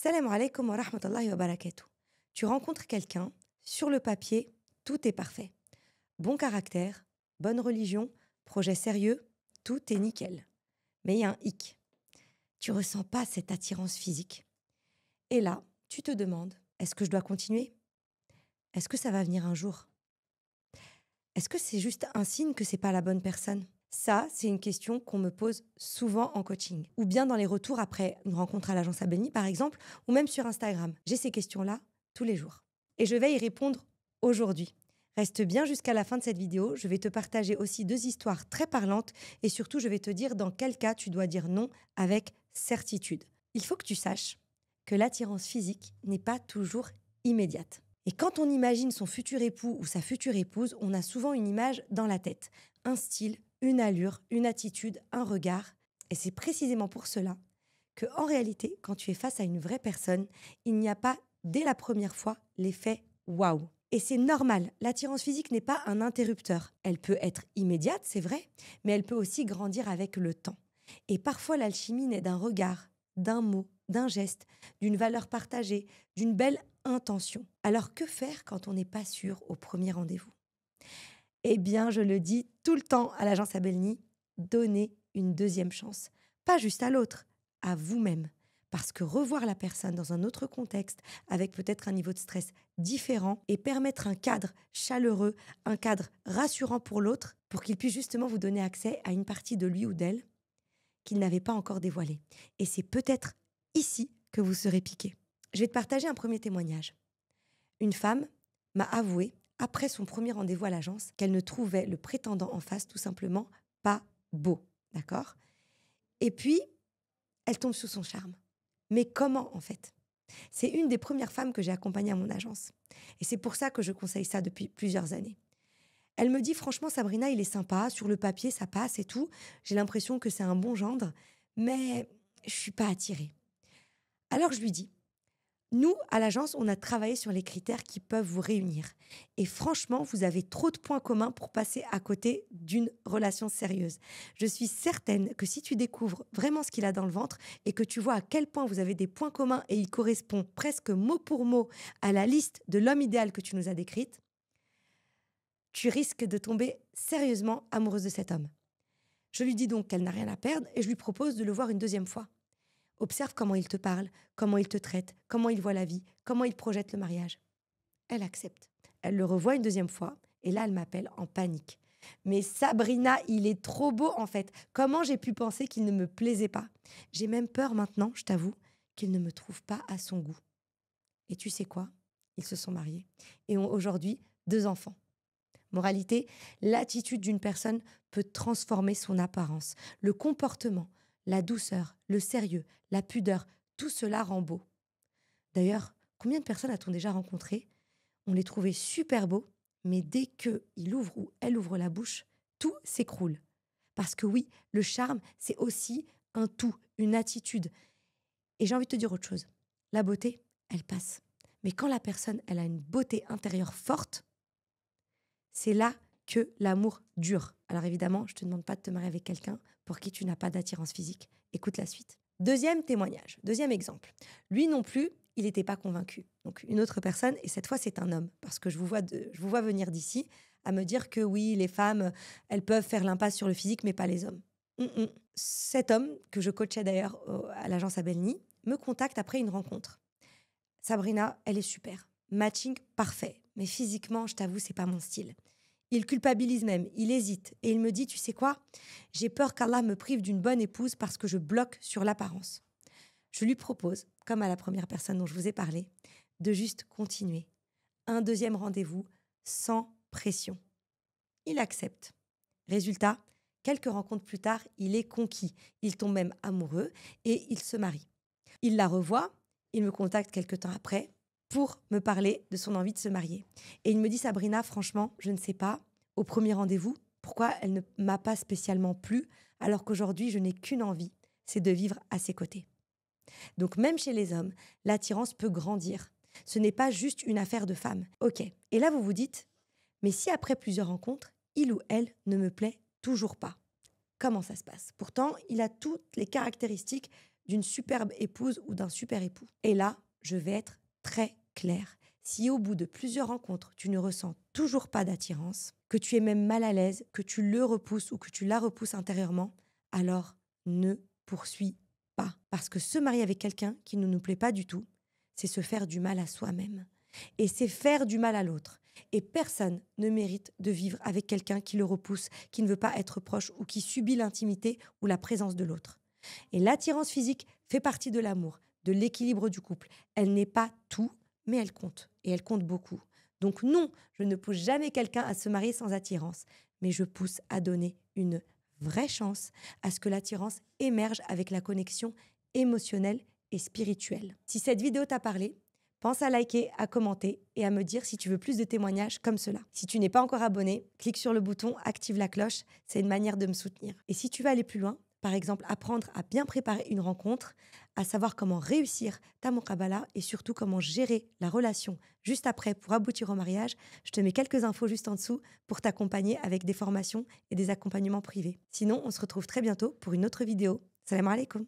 Salam alaikum wa rahmatullahi wa barakatuh. Tu rencontres quelqu'un, sur le papier, tout est parfait. Bon caractère, bonne religion, projet sérieux, tout est nickel. Mais il y a un hic. Tu ressens pas cette attirance physique. Et là, tu te demandes, est-ce que je dois continuer? Est-ce que ça va venir un jour? Est-ce que c'est juste un signe que c'est pas la bonne personne? Ça, c'est une question qu'on me pose souvent en coaching. Ou bien dans les retours après une rencontre à l'agence Abelni, par exemple, ou même sur Instagram. J'ai ces questions-là tous les jours. Et je vais y répondre aujourd'hui. Reste bien jusqu'à la fin de cette vidéo. Je vais te partager aussi 2 histoires très parlantes et surtout, je vais te dire dans quel cas tu dois dire non avec certitude. Il faut que tu saches que l'attirance physique n'est pas toujours immédiate. Et quand on imagine son futur époux ou sa future épouse, on a souvent une image dans la tête. Un style, une allure, une attitude, un regard. Et c'est précisément pour cela que, en réalité, quand tu es face à une vraie personne, il n'y a pas, dès la première fois, l'effet waouh. Et c'est normal, l'attirance physique n'est pas un interrupteur. Elle peut être immédiate, c'est vrai, mais elle peut aussi grandir avec le temps. Et parfois, l'alchimie naît d'un regard, d'un mot, d'un geste, d'une valeur partagée, d'une belle intention. Alors que faire quand on n'est pas sûr au premier rendez-vous? Eh bien, je le dis tout le temps à l'agence Abelni, donnez une deuxième chance. Pas juste à l'autre, à vous-même. Parce que revoir la personne dans un autre contexte, avec peut-être un niveau de stress différent, et permettre un cadre chaleureux, un cadre rassurant pour l'autre, pour qu'il puisse justement vous donner accès à une partie de lui ou d'elle qu'il n'avait pas encore dévoilée. Et c'est peut-être ici que vous serez piqué. Je vais te partager un premier témoignage. Une femme m'a avoué, après son premier rendez-vous à l'agence, qu'elle ne trouvait le prétendant en face tout simplement pas beau. D'accord? Et puis, elle tombe sous son charme. Mais comment, en fait? C'est une des premières femmes que j'ai accompagnées à mon agence. Et c'est pour ça que je conseille ça depuis plusieurs années. Elle me dit, franchement, Sabrina, il est sympa, sur le papier, ça passe et tout. J'ai l'impression que c'est un bon gendre, mais je suis pas attirée. Alors je lui dis, nous, à l'agence, on a travaillé sur les critères qui peuvent vous réunir. Et franchement, vous avez trop de points communs pour passer à côté d'une relation sérieuse. Je suis certaine que si tu découvres vraiment ce qu'il a dans le ventre et que tu vois à quel point vous avez des points communs et il correspond presque mot pour mot à la liste de l'homme idéal que tu nous as décrite, tu risques de tomber sérieusement amoureuse de cet homme. Je lui dis donc qu'elle n'a rien à perdre et je lui propose de le voir une deuxième fois. Observe comment il te parle, comment il te traite, comment il voit la vie, comment il projette le mariage. Elle accepte. Elle le revoit une deuxième fois et là, elle m'appelle en panique. Mais Sabrina, il est trop beau en fait. Comment j'ai pu penser qu'il ne me plaisait pas? J'ai même peur maintenant, je t'avoue, qu'il ne me trouve pas à son goût. Et tu sais quoi? Ils se sont mariés et ont aujourd'hui 2 enfants. Moralité, l'attitude d'une personne peut transformer son apparence, le comportement, la douceur, le sérieux, la pudeur, tout cela rend beau. D'ailleurs, combien de personnes a-t-on déjà rencontrées? On les trouvait super beaux, mais dès qu'il ouvre ou elle ouvre la bouche, tout s'écroule. Parce que oui, le charme, c'est aussi un tout, une attitude. Et j'ai envie de te dire autre chose. La beauté, elle passe. Mais quand la personne, elle a une beauté intérieure forte, c'est là que l'amour dure. Alors évidemment, je ne te demande pas de te marier avec quelqu'un pour qui tu n'as pas d'attirance physique. Écoute la suite. Deuxième témoignage, deuxième exemple. Lui non plus, il n'était pas convaincu. Donc une autre personne, et cette fois c'est un homme, parce que je vous vois venir d'ici à me dire que oui, les femmes, elles peuvent faire l'impasse sur le physique, mais pas les hommes. Cet homme, que je coachais d'ailleurs à l'agence Abelni, me contacte après une rencontre. Sabrina, elle est super. Matching parfait. Mais physiquement, je t'avoue, c'est pas mon style. Il culpabilise même, il hésite. Et il me dit, tu sais quoi? J'ai peur qu'Allah me prive d'une bonne épouse parce que je bloque sur l'apparence. Je lui propose, comme à la première personne dont je vous ai parlé, de juste continuer. Un deuxième rendez-vous sans pression. Il accepte. Résultat, quelques rencontres plus tard, il est conquis. Il tombe même amoureux et il se marie. Il la revoit, il me contacte quelques temps après pour me parler de son envie de se marier. Et il me dit, Sabrina, franchement, je ne sais pas, au premier rendez-vous, pourquoi elle ne m'a pas spécialement plu, alors qu'aujourd'hui, je n'ai qu'une envie, c'est de vivre à ses côtés. Donc même chez les hommes, l'attirance peut grandir. Ce n'est pas juste une affaire de femme. Ok, et là vous vous dites, mais si après plusieurs rencontres, il ou elle ne me plaît toujours pas, comment ça se passe? Pourtant, il a toutes les caractéristiques d'une superbe épouse ou d'un super époux. Et là, je vais être très claire. Si au bout de plusieurs rencontres, tu ne ressens toujours pas d'attirance, que tu es même mal à l'aise, que tu le repousses ou que tu la repousses intérieurement, alors ne poursuis pas. Parce que se marier avec quelqu'un qui ne nous plaît pas du tout, c'est se faire du mal à soi-même. Et c'est faire du mal à l'autre. Et personne ne mérite de vivre avec quelqu'un qui le repousse, qui ne veut pas être proche ou qui subit l'intimité ou la présence de l'autre. Et l'attirance physique fait partie de l'amour, de l'équilibre du couple. Elle n'est pas tout, mais elle compte. Et elle compte beaucoup. Donc non, je ne pousse jamais quelqu'un à se marier sans attirance. Mais je pousse à donner une vraie chance à ce que l'attirance émerge avec la connexion émotionnelle et spirituelle. Si cette vidéo t'a parlé, pense à liker, à commenter et à me dire si tu veux plus de témoignages comme cela. Si tu n'es pas encore abonné, clique sur le bouton, active la cloche, c'est une manière de me soutenir. Et si tu veux aller plus loin, par exemple apprendre à bien préparer une rencontre, à savoir comment réussir ta muqabala et surtout comment gérer la relation juste après pour aboutir au mariage, je te mets quelques infos juste en dessous pour t'accompagner avec des formations et des accompagnements privés. Sinon, on se retrouve très bientôt pour une autre vidéo. Salam alaikum.